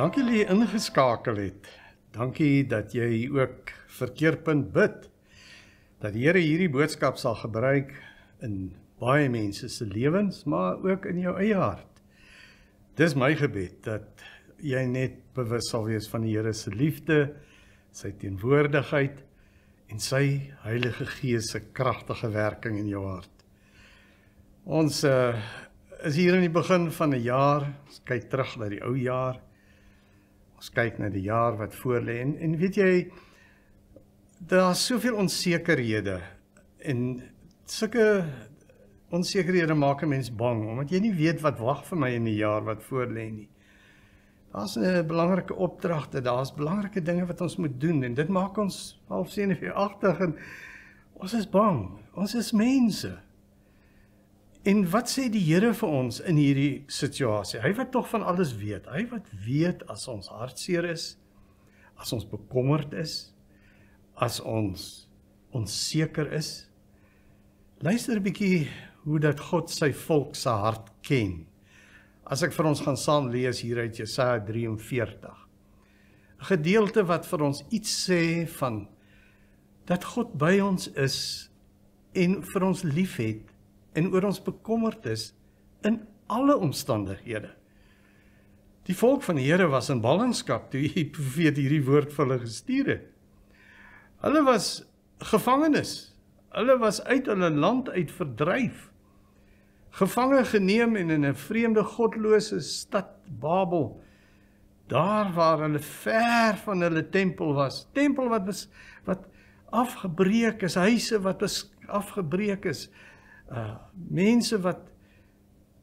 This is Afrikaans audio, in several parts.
Dankie dat jy ingeskakel het. Dankie dat jy ook vir Keerpunt bid. Dat die Here hierdie boodskap sal gebruik in baie mense se lewens, maar ook in jou eie hart. Dis my gebed dat jy net bewus sal wees van die Here se liefde, sy teenwoordigheid en sy Heilige Gees se kragtige werking in jou hart. Ons is hier in die begin van 'n jaar, ons kyk terug na die ou jaar. Ons kyk na die jaar wat voorlê en weet jy, daar is soveel onsekerhede en sulke onsekerhede maak 'n mens bang, omdat jy nie weet wat wag vir my in die jaar wat voorlê nie. Daar's 'n belangrike opdragte, daar's belangrike dinge wat ons moet doen en dit maak ons half senuweeagtig en ons is bang, ons is mense. En wat sê die Here vir ons in hierdie situasie? Hy wat tog van alles weet. Hy wat weet as ons hartseer is, as ons bekommerd is, as ons onseker is. Luister 'n bietjie hoe dat God sy volk se hart ken. As ek vir ons gaan saam lees hier uit Jesaja 43. 'n Gedeelte wat vir ons iets sê van dat God by ons is en vir ons liefhet en oor ons bekommerd is in alle omstandighede. Die volk van die Here was in ballingskap toe die profeet hierdie woord vir hulle gestuur het. Hulle was gevangenes. Hulle was uit hulle land uit verdryf. Gevange geneem en in 'n vreemde godlose stad Babel. Daar waar hulle ver van hulle tempel was. Tempel wat afgebreek is, huise wat afgebreek is. Mense wat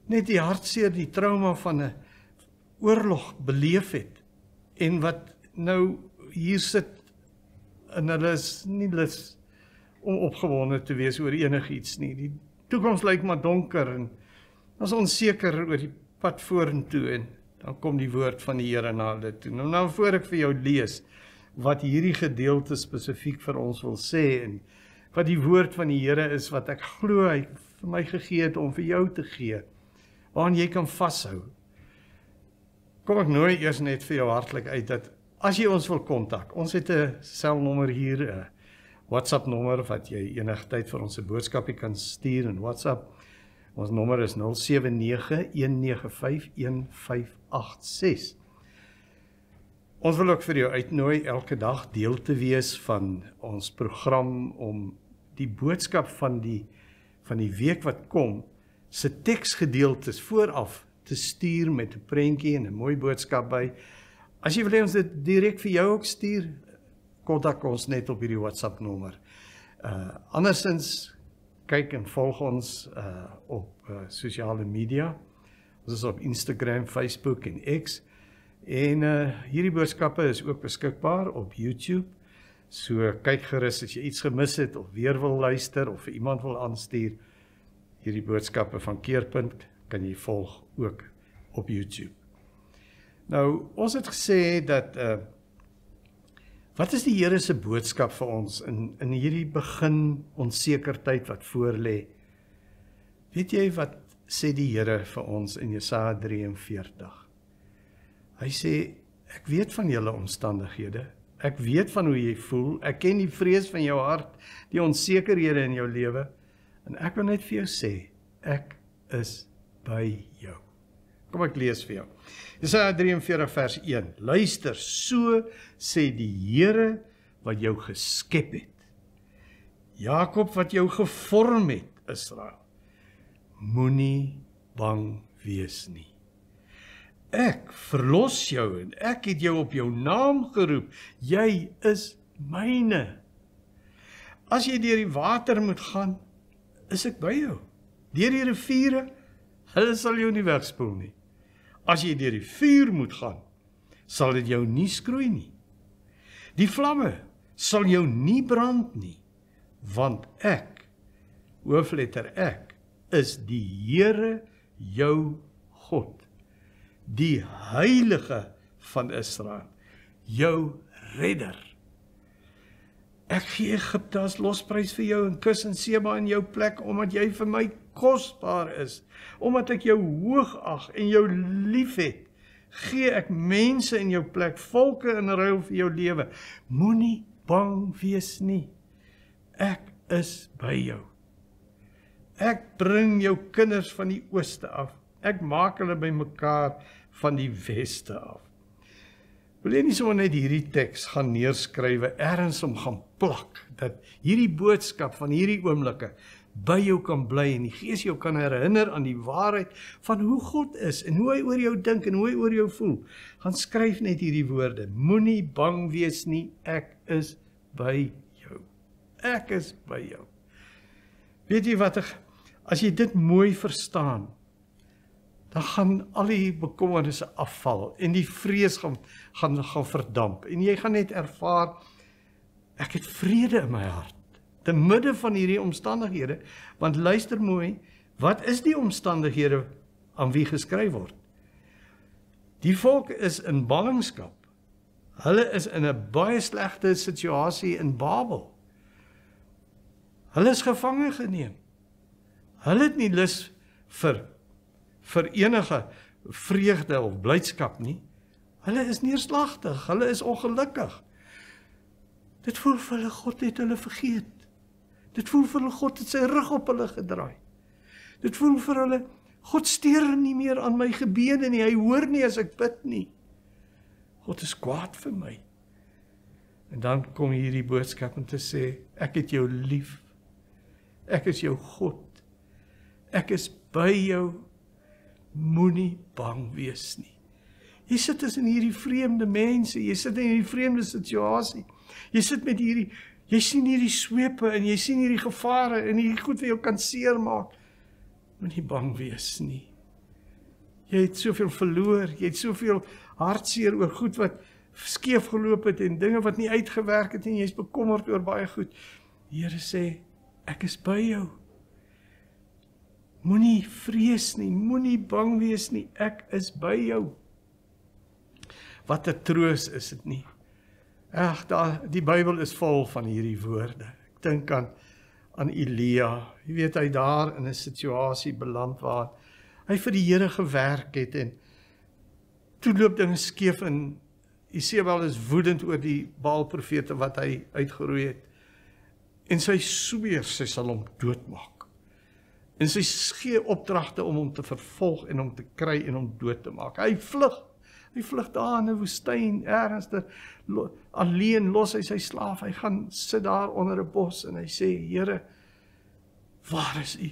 net die hartseer, die trauma van 'n oorlog beleef het en wat nou hier sit en hulle is nie lus om opgewonde te wees oor enigiets nie. Die toekoms lyk maar donker en ons is onseker oor die pad vorentoe en dan kom die woord van die Here na hulle toe. Nou voor ek vir jou lees wat hierdie gedeelte spesifiek vir ons wil sê en wat die woord van die Here is, wat ek glo hy vir my gegee het om vir jou te gee, waaraan jy kan vashou. Kom ek nooi eers net vir jou hartlik uit, dat as jy ons wil kontak, ons het 'n selnommer hier, 'n WhatsApp nommer, wat jy enige tyd vir ons 'n boodskapie kan stuur in WhatsApp. Ons nommer is 079-195-1586. Ons wil ook vir jou uitnooi elke dag deel te wees van ons program om die boodskap van die week wat kom, se teksgedeeltes vooraf te stuur met 'n prentjie en 'n mooi boodskap by. As jy wil hê ons dit direk vir jou ook stuur, kontak ons net op hierdie WhatsApp nommer. Andersins, kyk en volg ons op sosiale media. Ons is op Instagram, Facebook en X. En hierdie boodskappe is ook beskikbaar op YouTube. So kyk gerus as jy iets gemis het of weer wil luister of vir iemand wil aanstuur. Hierdie boodskappe van Keerpunt kan jy volg ook op YouTube. Nou, ons het gesê dat wat is die Here se boodskap vir ons in hierdie begin onsekerheid wat voorlê? Weet jy wat sê die Here vir ons in Jesaja 43? Hy sê, ek weet van julle omstandighede, ek weet van hoe jy voel, ek ken die vrees van jou hart, die onsekerhede in jou lewe, en ek wil net vir jou sê, ek is by jou. Kom ek lees vir jou. Jesaja 43 vers 1. Luister, so sê die Here wat jou geskep het. Jakob wat jou gevorm het, Israel. Moenie bang wees nie. Ek verlos jou en ek het jou op jou naam geroep. Jy is myne. As jy deur die water moet gaan, is ek by jou. Deur die riviere, hulle sal jou nie wegspoel nie. As jy deur die vuur moet gaan, sal dit jou nie skroei nie. Die vlamme sal jou nie brand nie, want ek, hoofletter ek, is die Here jou God, die Heilige van Israel, jou redder. Ek gee Egipte as losprys vir jou en Kus en Seba in jou plek, omdat jy vir my kosbaar is, omdat ek jou hoog ag en jou lief het gee ek mense in jou plek, volke in ruil vir jou lewe. Moenie bang wees nie. Ek is by jou. Ek bring jou kinders van die ooste af. Ek maak hulle by mekaar van die weste af. Wil jy nie sommer net hierdie teks gaan neerskrywe, ergens om gaan plak, dat hierdie boodskap van hierdie oomblikke by jou kan bly en die Gees jou kan herinner aan die waarheid van hoe God is en hoe hy oor jou dink en hoe hy oor jou voel. Gaan skryf net hierdie woorde. Moenie bang wees nie, ek is by jou. Ek is by jou. Weet jy wat, as jy dit mooi verstaan, dan gaan al die bekommernisse afval en die vrees gaan verdamp. En jy gaan net ervaar, ek het vrede in my hart, te midde van hierdie omstandighede, want luister mooi, wat is die omstandighede aan wie geskryf word? Die volk is in ballingskap. Hulle is in 'n baie slegte situasie in Babel. Hulle is gevange geneem. Hulle het nie lus vir enige vreugde of blydskap nie. Hulle is neerslagtig, hulle is ongelukkig. Dit voel vir hulle, God het hulle vergeet. Dit voel vir hulle, God het sy rug op hulle gedraai. Dit voel vir hulle, God steur nie meer aan my gebede nie, hy hoor nie as ek bid nie. God is kwaad vir my. En dan kom hierdie boodskap om te sê, ek het jou lief. Ek is jou God. Ek is by jou. Moenie bang wees nie. Jy sit tussen hierdie vreemde mense, jy sit in hierdie vreemde situasie. Jy sit met jy sien hierdie swepe en jy sien hierdie gevare en hierdie goed wat jou kan seermaak. Moenie bang wees nie. Jy het soveel verloor, jy het soveel hartseer oor goed wat skeef geloop het en dinge wat nie uitgewerk het en jy is bekommerd oor baie goed. Die Here sê, ek is by jou. Moenie vrees nie, moenie bang wees nie, ek is by jou. Wat 'n troos is dit nie. Die Bybel is vol van hierdie woorde. Ek dink aan Elia. Jy weet, hy daar in 'n situasie beland waar hy vir die Here gewerk het en toe loop dinge skeef en Jezebel is woedend oor die Baal-profete wat hy uitgeroei het. En sy sweer, sy sal hom doodmaak. En sy gee opdragte om hom te vervolg en hom te kry en hom dood te maak. Hy vlug daar in 'n woestyn, ergens alleen los hy sy slaaf, hy gaan sit daar onder 'n bos en hy sê, Here, waar is U?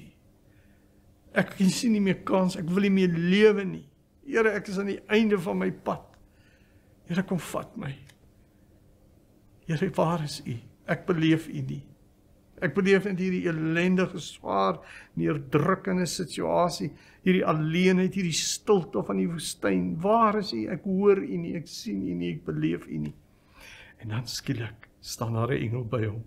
Ek sien nie meer kans, ek wil nie meer lewe nie. Here, ek is aan die einde van my pad. Here, kom vat my. Here, waar is U? Ek beleef U nie. Ek beleef net hierdie ellendige, swaar, neerdrukkende situasie, hierdie alleenheid, hierdie stilte van die woestyn. Waar is U? Ek hoor U nie, ek sien U nie, ek beleef U nie. En dan skielik staan daar 'n engel by hom.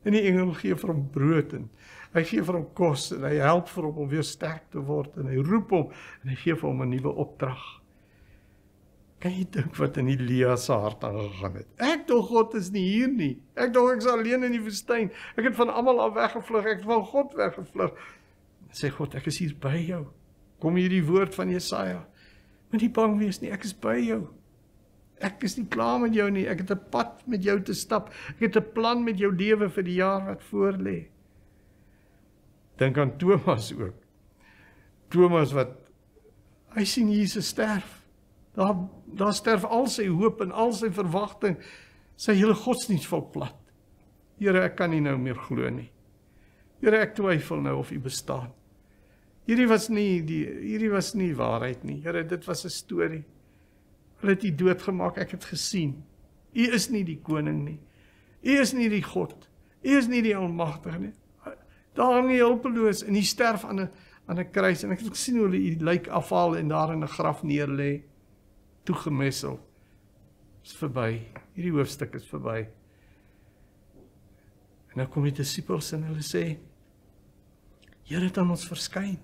En die engel gee vir hom brood en hy gee vir hom kos en hy help vir hom om weer sterk te word en hy roep hom en hy gee vir hom 'n nuwe opdrag. Kan jy dink wat in Elia se hart aangegaan het? Ek dink God is nie hier nie. Ek dink ek is alleen in die woestyn. Ek het van almal af weggevlug. Ek het van God weggevlug. Sê God, ek is hier by jou. Kom hierdie woord van Jesaja. Moenie bang wees nie, ek is by jou. Ek is nie klaar met jou nie. Ek het 'n pad met jou te stap. Ek het 'n plan met jou lewe vir die jaar wat voor lê. Dink aan Thomas ook. Thomas hy sien Jesus sterf. Daar sterf al sy hoop en al sy verwagting, sy hele godsdienst val plat. Here, ek kan nie nou meer glo nie. Here, ek twyfel nou of U bestaan. Hierdie was nie waarheid nie. Here, dit was 'n storie. Hulle het U doodgemaak, ek het gesien. U is nie die koning nie. U is nie die God. U is nie die almagtige nie. Daar hang hy hulpeloos en hy sterf aan 'n kruis en ek het gesien hoe hulle U lijk afhaal en daar in 'n graf neerlê. Toegemessel. Is verby. Hierdie hoofstuk is verby. En nou kom die disippels en hulle sê, Here het aan ons verskyn.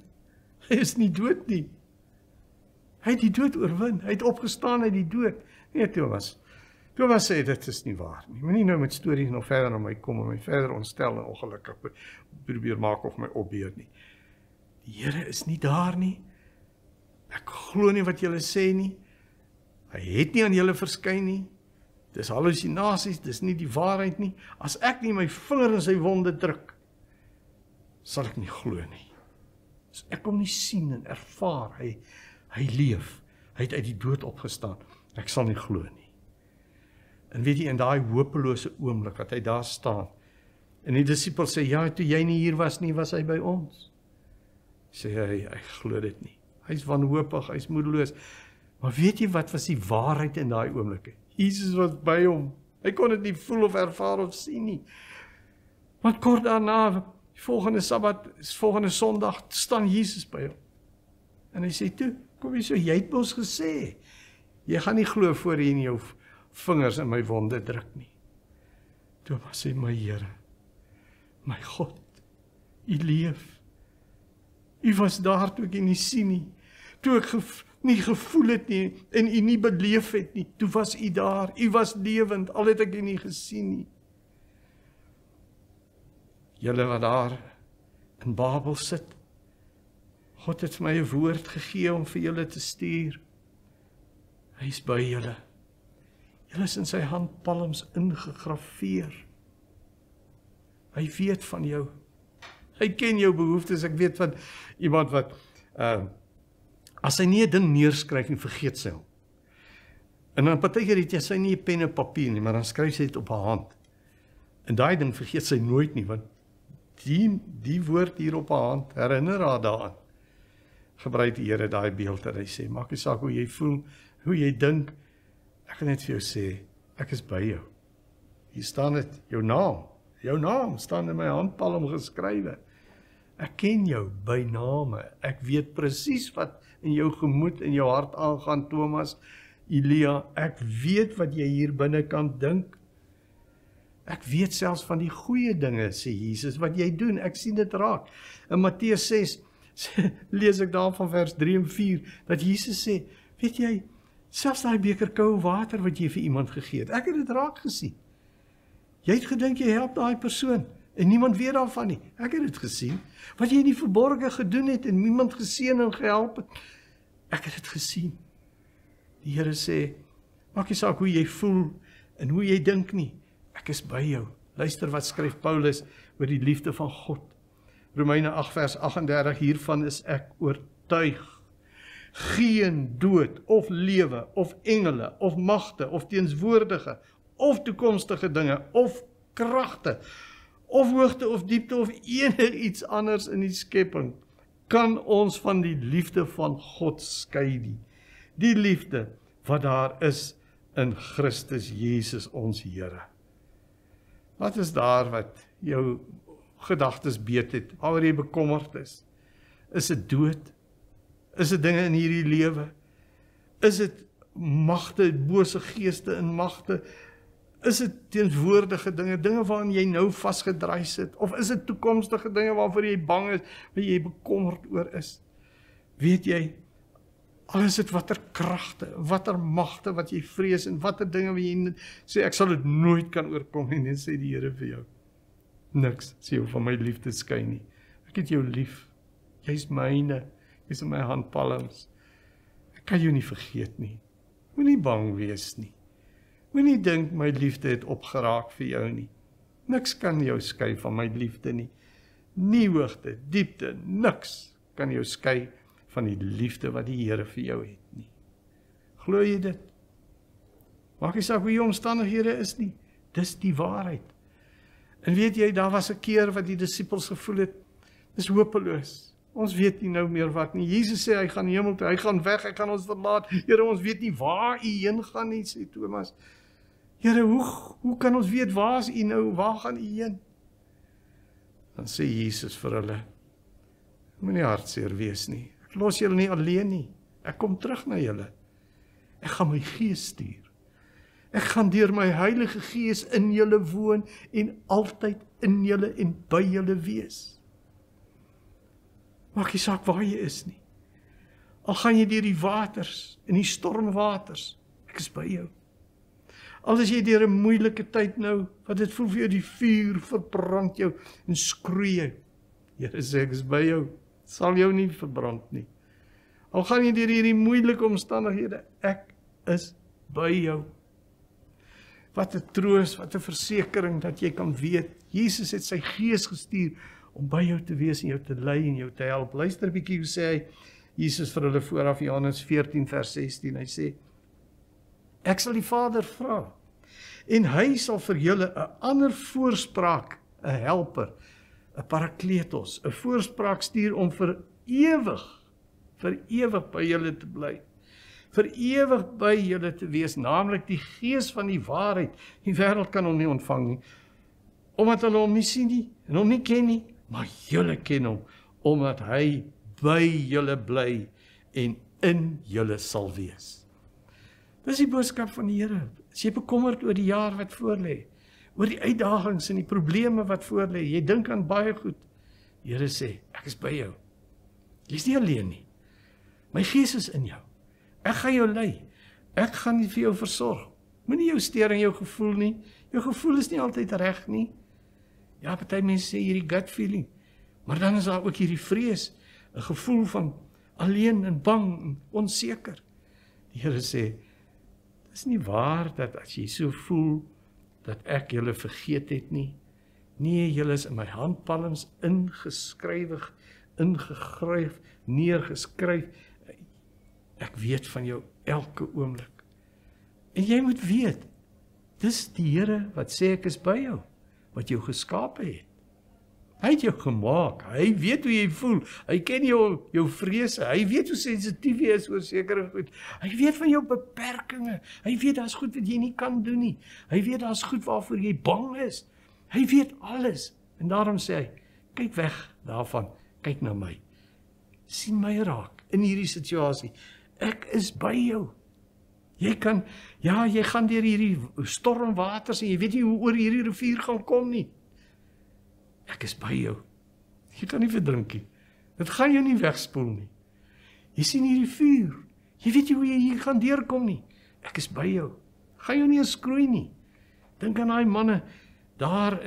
Hy is nie dood nie. Hy het die dood oorwin. Hy het opgestaan uit die dood. Nee, Thomas sê, dit is nie waar nie. Moenie nou met stories nog verder na my kom en my verder ontstel en ongelukkig probeer maak of my opbeer nie. Die Here is nie daar nie. Ek glo nie wat julle sê nie. Hy het nie aan julle verskyn nie. Dis hallusinasies, dis nie die waarheid nie. As ek nie my vinger in sy wonde druk, sal ek nie glo nie. As ek hom nie sien en ervaar, hy leef, hy het uit die dood opgestaan, ek sal nie glo nie. En weet jy, in daai hopelose oomblik wat hy daar staan, en die disippels sê, ja, toe jy nie hier was nie, was hy by ons. Sê hy glo dit nie. Hy's wanhoopig, hy's moedeloos. Maar weet jy wat was die waarheid in daai oomblikke? Jesus was by hom. Hy kon dit nie voel of ervaar of sien nie. Want kort daarna, volgende Sabbat, volgende Sondag, staan Jesus by hom. En hy sê, toe, kom jy so, jy het ons gesê, jy gaan nie glo voor jy nie jou vingers in my wonde druk nie. Thomas sê, my Here, my God, U leef. U was daar toe ek U nie sien nie, toe ek nie gevoel het nie, en U nie beleef het nie, toe was U daar, U was lewend, al het ek U nie gesien nie. Julle wat daar in Babel sit, God het my 'n woord gegee om vir julle te stuur. Hy is by julle. Julle is in sy handpalms ingegrafeer. Hy weet van jou. Hy ken jou behoeftes. Ek weet van iemand wat, as hy nie 'n ding neerskryf en vergeet sy hom. En dan partykeer het sy nie 'n pen en papier nie, maar dan skryf sy dit op haar hand. En daai ding vergeet sy nooit nie, want die woord hier op haar hand herinner haar daaraan. Gebruik die Here daai beeld dat hy sê, maak nie saak hoe jy voel, hoe jy dink, ek kan net vir jou sê, ek is by jou. Hier staan dit, jou naam staan in my handpalm geskrywe. Ek ken jou by name, ek weet presies wat in jou gemoed en jou hart aangaan, Thomas, Elia, ek weet wat jy hier binnekant dink. Ek weet selfs van die goeie dinge, sê Jesus, wat jy doen, ek sien dit raak. In Matteus 6, lees ek daar van vers 3 en 4, dat Jesus sê, weet jy, selfs daai beker koue water wat jy vir iemand gegee het, ek het dit raak gesien. Jy het gedink jy help daai persoon, en niemand weet daarvan nie, ek het dit gesien. Wat jy in die verborge gedoen het, en niemand geseën en gehelp het, ek het dit gesien. Die Here sê, maak nie saak hoe jy voel, en hoe jy dink nie, ek is by jou. Luister wat skryf Paulus oor die liefde van God. Romeine 8 vers 38, hiervan is ek oortuig. Geen dood of lewe of engele of magte of teenswoordige of toekomstige dinge of kragte of hoogte of diepte of enigiets anders in die skepping kan ons van die liefde van God skei nie. Die liefde wat daar is in Christus Jesus ons Here. Wat is daar wat jou gedagtes beet het, waaroor jy bekommerd is? Is dit dood? Is dit dinge in hierdie lewe? Is dit magte, bose geeste en magte? Is dit teenswoordige dinge, dinge waarin jy nou vasgedraai sit? Of is dit toekomstige dinge waarvoor jy bang is, waar jy bekommerd oor is? Weet jy, al is dit watter kragte, watter magte wat jy vrees en watter dinge wat jy sê, ek sal dit nooit kan oorkom en dan sê die Here vir jou, niks sê jou van my liefde skei nie. Ek het jou lief, jy's myne, jy's in my handpalms. Ek kan jou nie vergeet nie. Moenie bang wees nie. Moenie dink my liefde het opgeraak vir jou nie. Niks kan jou skei van my liefde nie. Nie hoogte, diepte, niks kan jou skei van die liefde wat die Here vir jou het nie. Glo jy dit? Maak nie saak hoe jou omstandighede is nie. Dis die waarheid. En weet jy, daar was 'n keer wat die disippels gevoel het, dis hopeloos. Ons weet nie nou meer wat nie. Jesus sê hy gaan hemel toe, hy gaan weg, hy gaan ons verlaat. Here, ons weet nie waar U heen gaan nie, sê Thomas. Here, hoe kan ons weet waar is U nou, waar gaan U heen? Dan sê Jesus vir hulle, moenie hartseer wees nie. Ek los julle nie alleen nie. Ek kom terug na julle. Ek gaan my Gees stuur. Ek gaan deur my Heilige Gees in julle woon en altyd in julle en by julle wees. Maak nie saak waar jy is nie. Al gaan jy deur die waters, in die stormwaters, ek is by jou. Al is jy deur 'n moeilike tyd nou, wat dit voel vir jou die vuur verbrand jou en skroei jou. Here sê ek is by jou, sal jou nie verbrand nie. Al gaan jy deur hierdie moeilike omstandighede, ek is by jou. Wat 'n troos, wat 'n versekering dat jy kan weet, Jesus het sy Gees gestuur om by jou te wees en jou te lei en jou te help. Luister 'n bietjie hoe sê hy, Jesus vir hulle vooraf, Johannes 14 vers 16, hy sê, ek sal die Vader vra, en hy sal vir julle 'n ander voorspraak, 'n helper, 'n parakletos, 'n voorspraak stuur om vir ewig by julle te bly. Vir ewig by julle te wees, naamlik die Gees van die waarheid. Die wêreld kan hom nie ontvang nie, omdat hulle hom nie sien nie, en hom nie ken nie, maar julle ken hom, omdat hy by julle bly, en in julle sal wees. Dis die boodskap van die Here. As jy bekommerd oor die jaar wat voorlê, oor die uitdagings en die probleme wat voorlê, jy dink aan baie goed, die Here sê, ek is by jou. Jy's nie alleen nie. My Gees is in jou. Ek gaan jou lei. Ek gaan nie vir jou versorg. Moenie jou steur in jou gevoel nie. Jou gevoel is nie altyd reg nie. Ja, party mense sê hierdie gut feeling. Maar dan is daar ook hierdie vrees, 'n gevoel van alleen en bang en onseker. Die Here sê, dis nie waar dat as jy so voel, dat ek julle vergeet het nie. Nee, julle is in my handpalms ingeskryf, neergeskryf. Ek weet van jou elke oomblik. En jy moet weet, dis die Here wat sê ek is by jou, wat jou geskape het. Hy het jou gemaak, hy weet hoe jy voel, hy ken jou vrese, hy weet hoe sensitief jy is oor sekere goed, hy weet van jou beperkings, hy weet daar's goed wat jy nie kan doen nie, hy weet daar's goed waarvoor jy bang is, hy weet alles, en daarom sê hy, kyk weg daarvan, kyk na my, sien my raak in hierdie situasie, ek is by jou. Jy gaan deur hierdie stormwaters en jy weet nie hoe oor hierdie rivier gaan kom nie. Ek is by jou. Jy kan nie verdrink nie. Dit gaan jou nie wegspoel nie. Jy sien hierdie vuur. Jy weet nie hoe jy hier gaan deurkom nie. Ek is by jou. Gaan jou nie skroei nie. Dink aan daai manne daar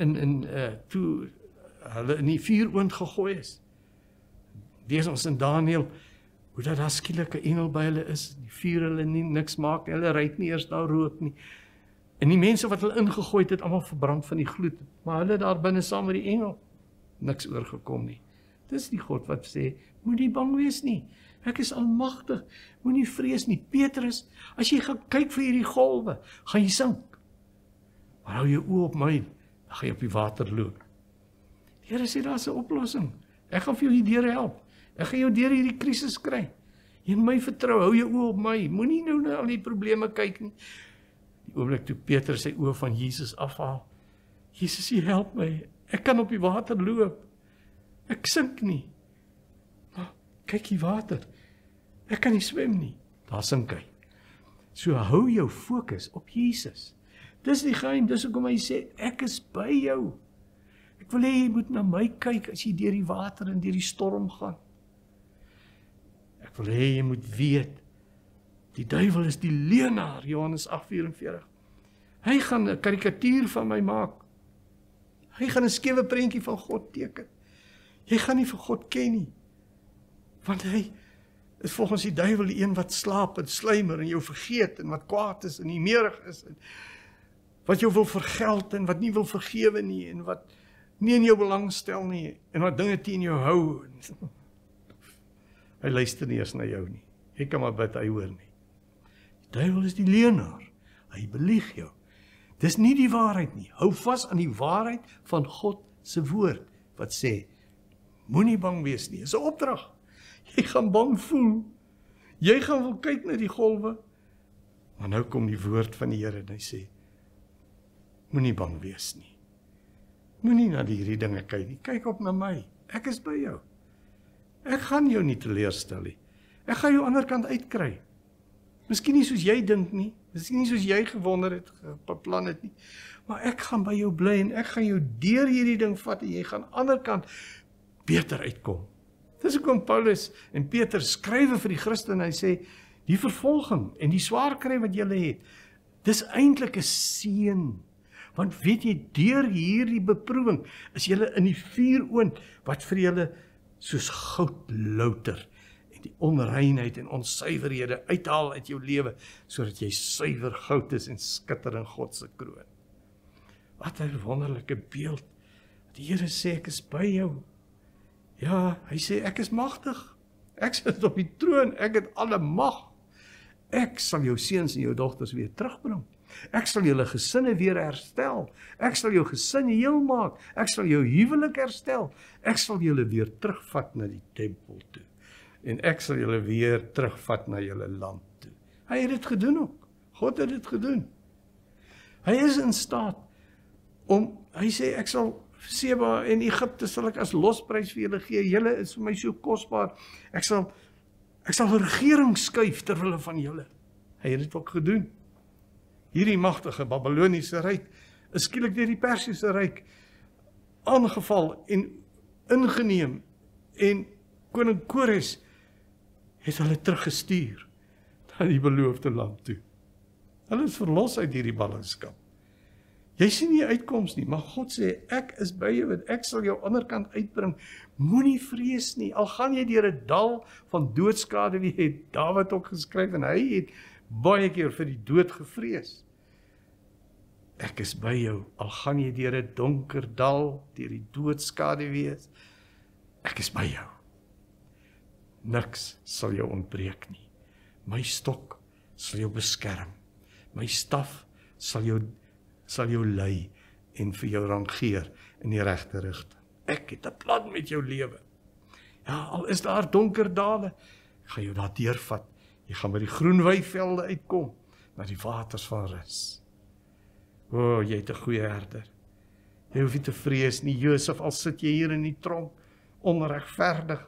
toe hulle in die vuuroond gegooi is. Lees ons in Daniël hoe dat daar skielik 'n engel by hulle is, die vuur hulle nie niks maak, hulle ruik nie eers daar rook nie. En die mense wat hulle ingegooi het, almal verbrand van die gloed, maar hulle daar binne saam met die engel, niks oorgekom nie. Dis die God wat sê, moenie bang wees nie, ek is almagtig, moenie vrees nie. Petrus, as jy gaan kyk vir hierdie golwe, gaan jy sink. Maar hou jou oë op my, dan gaan jy op die water loop. Die Here sê, daar's 'n oplossing, ek gaan vir jou hierdeur help. Ek gaan jou deur hierdie krisis kry. Jy in my vertrou, hou jou oë op my. Moenie nou na al die probleme kyk nie. Die oomblik toe Petrus sy oë van Jesus afhaal. Jesus, jy help my. Ek kan op die water loop. Ek sink nie. Maar kyk die water. Ek kan nie swem nie. Daar sink hy. So hou jou fokus op Jesus. Dis die geheim, dis hoekom hy sê, ek is by jou. Ek wil hê jy moet na my kyk as jy deur die water en deur die storm gaan. Ek wil hê jy moet weet, die duiwel is die leienaar, Johannes 8:44. Hy gaan 'n karikatuur van my maak. Hy gaan 'n skewe prentjie van God teken. Jy gaan nie vir God ken nie. Want hy is volgens die duiwel die een wat slaap en sluimer en jou vergeet en wat kwaad is en niemerig is en wat jou wil vergeld en wat nie wil vergewe nie en wat nie in jou belang stel nie en wat dinge teen jou hou. Hy luister nie eens na jou nie. Jy kan maar bid, hy hoor nie. Die duiwel is die leienaar. Hy belieg jou. Dis nie die waarheid nie. Hou vas aan die waarheid van God se woord wat sê, moenie bang wees nie. Dis 'n opdrag. Jy gaan bang voel. Jy gaan wil kyk na die golwe. Maar nou kom die woord van die Here en hy sê, moenie bang wees nie. Moenie na hierdie dinge kyk nie. Kyk op na my. Ek is by jou. Ek gaan jou nie teleurstel nie. Ek gaan jou aan die ander kant uitkry. Miskien nie soos jy dink nie. Miskien nie soos jy gewonder het, beplan het nie. Maar ek gaan by jou bly en ek gaan jou deur hierdie ding vat en jy gaan aan die ander kant beter uitkom. Dis hoekom Paulus en Peter skrywe vir die Christene. Hy sê, die vervolging en die swaar kry wat julle het, dis eintlik 'n seën. Want weet jy, deur hierdie beproewing is julle in die vuuroond wat vir julle soos goud louter. En die onreinheid en onsuiverhede uithaal uit jou lewe, sodat jy suiwer goud is en skitter in God se kroon. Wat 'n wonderlike beeld. Die Here sê, ek is by jou. Ja, hy sê, ek is magtig. Ek sit op die troon, ek het alle mag. Ek sal jou seuns en jou dogters weer terugbring. Ek sal julle gesinne weer herstel. Ek sal jou gesin heel maak. Ek sal jou huwelik herstel. Ek sal julle weer terugvat na die tempel toe. En ek sal julle weer terugvat na julle land toe. Hy het dit gedoen ook. God het dit gedoen. Hy is in staat om, hy sê, ek sal Seba en Egipte sal ek as losprys vir julle gee. Julle is vir my so kosbaar. Ek sal 'n regering skuif ter wille van julle. Hy het dit ook gedoen. Hierdie magtige Babyloniese ryk is skielik deur die Persiese ryk aangeval en ingeneem, en koning Kores het hulle teruggestuur na die beloofde land toe. Hulle is verlos uit hierdie ballingskap. Jy sien nie uitkoms nie, maar God sê, ek is by jou en ek sal jou ander kant uitbring. Moenie vrees nie, al gaan jy deur 'n dal van doodskade, wie het Dawid ook geskryf, en hy het baie keer vir die dood gevrees. Ek is by jou, al gaan jy deur 'n donker dal, deur die doodskade wees. Ek is by jou. Niks sal jou ontbreek nie. My stok sal jou beskerm. My staf sal jou lei en vir jou rangeer in die regte rigting. Ek het 'n plan met jou lewe. Ja, al is daar donker dale, ek gaan jou daar deurvat. Jy gaan by die groen weivelde uitkom, na die waters van rus. O, jy het 'n goeie herder. Jy hoef nie te vrees nie, Josef, al sit jy hier in die tronk, onregverdig,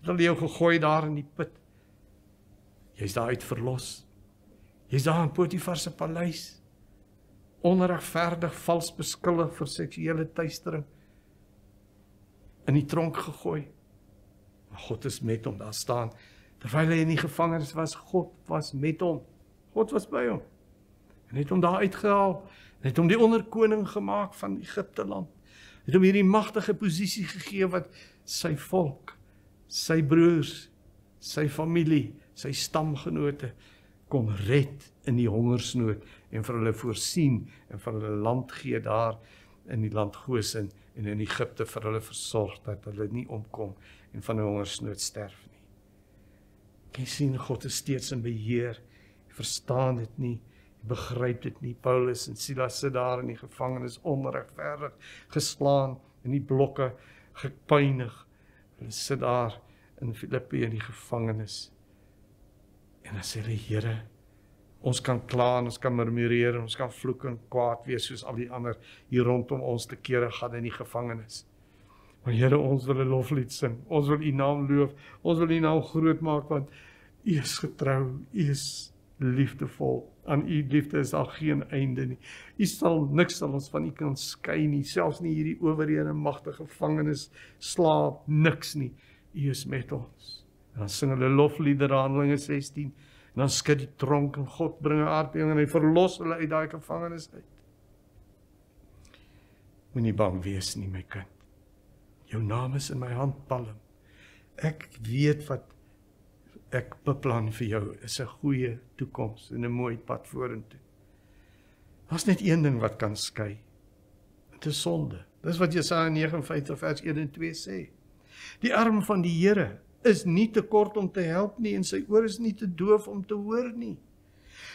het hulle jou gegooi daar in die put. Jy's daar uit verlos. Jy's daar in Potifar se paleis, onregverdig, vals beskuldig vir seksuele teistering, in die tronk gegooi. Maar God is met hom, daar staan, terwyl hy in die gevangenis was, God was met hom. God was by hom. En het hom daar uitgehaal, en het hom die onderkoning gemaak van Egipte land. Het hom hierdie magtige posisie gegee wat sy volk, sy broers, sy familie, sy stamgenote kon red in die hongersnood en vir hulle voorsien en vir hulle land gee daar in die land Gosen en in Egipte vir hulle versorg dat hulle nie omkom en van 'n hongersnood sterf nie. Jy sien, God is steeds in beheer. Jy verstaan dit nie, jy begryp dit nie. Paulus en Silas sit daar in die gevangenis onregverdig geslaan, in die blokke gepynig. Hulle sit daar in Filippi in die gevangenis. En dan sê hulle, Here, ons kan kla en ons kan murmureer, ons kan vloek en kwaad wees soos al die ander hier rondom ons te kere gaan in die gevangenis. Maar Here, ons wil 'n loflied sing, ons wil U naam loof, ons wil U naam groot maak, want U is getrou, U is liefdevol, aan U liefde is daar geen einde nie. Niks sal ons van U kan skei nie, selfs nie hierdie owerhede magtige gevangenis, slaap, niks nie. U is met ons. En dan sing hulle lofliedere, Handelinge 16, en dan skud die tronk en God bring 'n aardbewing en hy verlos hulle uit daai gevangenis uit. Moenie bang wees nie, my kind. Jou naam is in my handpalm. Ek weet wat ek beplan vir jou is 'n goeie toekoms en 'n mooi pad vorentoe. Daar's net een ding wat kan skei. Dit is sonde. Dis wat Jesaja 59 vers 1 en 2 sê. Die arm van die Here is nie te kort om te help nie, en sy oor is nie te doof om te hoor nie.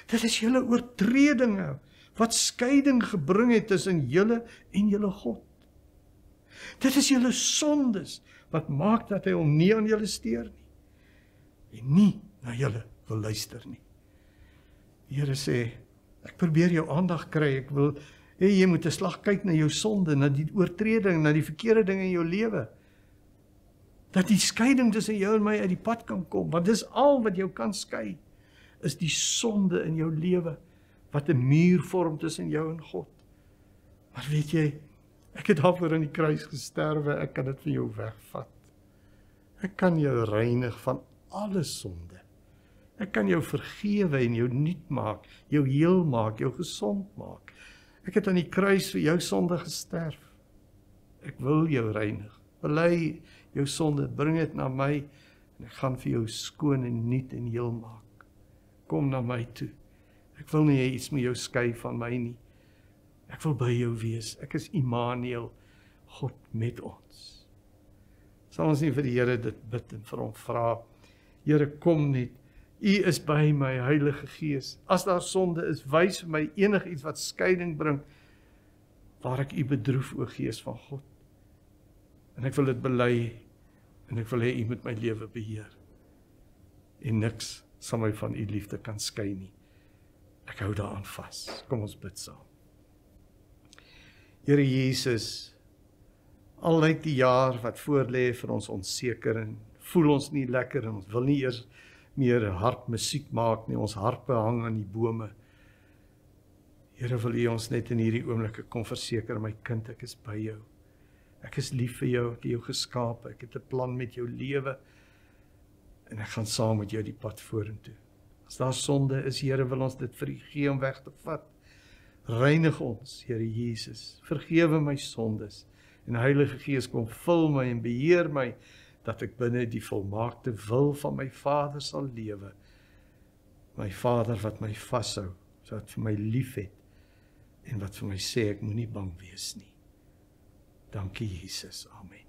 Dit is julle oortredinge wat skeiding gebring het tussen julle en julle God. Dit is julle sondes wat maak dat hy hom nie aan julle steur nie, en nie na julle wil luister nie. Die Here sê, ek probeer jou aandag kry, ek wil hê jy moet 'n slag kyk na jou sonde, na die oortreding, na die verkeerde dinge in jou lewe. Dat die skeiding tussen jou en my uit die pad kan kom, want dis al wat jou kan skei, is die sonde in jou lewe, wat 'n muur vorm tussen jou en God. Maar weet jy, ek het daarvoor aan die kruis gesterwe, ek kan dit vir jou wegvat. Ek kan jou reinig van alle sonde. Ek kan jou vergewe en jou nuut maak, jou heel maak, jou gesond maak. Ek het aan die kruis vir jou sonde gesterf. Ek wil jou reinig. Bely jou sonde, bring dit na my, En ek gaan vir jou skoon en nuut en heel maak. Kom na my toe. Ek wil nie hê iets met jou skei van my nie. Ek wil by jou wees. Ek is Immanuel, God met ons. Sal ons nie vir die Here dit bid en vir hom vra, Here, kom net, U is by my, Heilige Gees. As daar sonde is, wys vir my enigiets wat skeiding bring, waar ek U bedroef, o Gees van God. En ek wil dit bely, en ek wil hê U moet my lewe beheer. En niks sal my van U liefde kan skei nie. Ek hou daaraan vas. Kom ons bid saam. Here Jesus, al lyk die jaar wat voorlê vir ons onseker en voel ons nie lekker en ons wil nie eers meer hartmusiek maak nie, ons harpe hang aan die bome. Here, wil U ons net in hierdie oomblikke kom verseker, my kind, ek is by jou. Ek is lief vir jou, ek het jou geskape, ek het 'n plan met jou lewe en ek gaan saam met jou die pad vorentoe. As daar sonde is, Here, wil ons dit vir U gee om weg te vat. Reinig ons, Here Jesus, vergewe my sondes en Heilige Gees, kom vul my en beheer my, dat ek binne die volmaakte wil van my Vader sal lewe. My Vader wat my vashou, wat vir my lief het en wat vir my sê ek moenie bang wees nie. Dankie Jesus, amen.